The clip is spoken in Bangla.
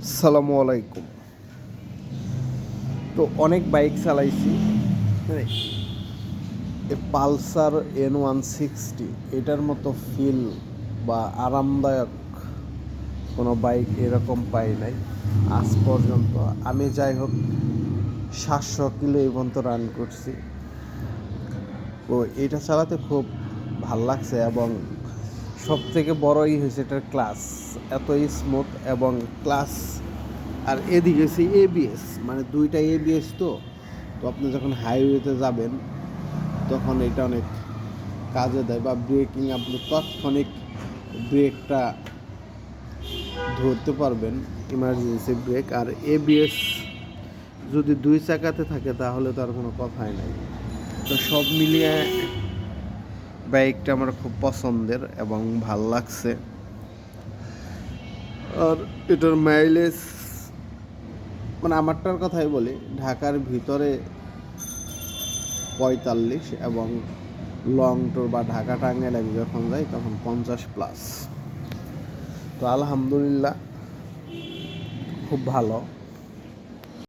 আসসালামু আলাইকুম। তো অনেক বাইক চালাইছি, হ্যাঁ। পালসার N160 এটার মতো ফিল বা আরামদায়ক কোনো বাইক এরকম পাই নাই আজ পর্যন্ত। আমি যাই হোক 700 কিলো এই পর্যন্ত রান করছি। তো এটা চালাতে খুব ভাল লাগছে, এবং সব থেকে বড়ই হয়েছে এটার ক্লাস, এতই স্মুথ এবং ক্লাস। আর এদিকে হচ্ছে এবিএস, মানে দুইটা এবিএস। তো তো আপনি যখন হাইওয়েতে যাবেন তখন এটা অনেক কাজে দেয়, বা ব্রেকিং আপনি তাৎক্ষণিক ব্রেকটা ধরতে পারবেন, ইমার্জেন্সি ব্রেক। আর এবিএস যদি দুই চাকাতে থাকে তাহলে তো আর কোনো কথাই নাই। তো সব মিলিয়ে বাইকটা আমার খুব পছন্দের এবং ভাল লাগছে। আর এটার মাইলেজ, মানে আমারটার কথাই বলি, ঢাকার ভিতরে 45, এবং লং ট্যুর বা ঢাকা টাঙ্গাইলে যখন যাই তখন 50+। তো আলহামদুলিল্লাহ খুব ভালো।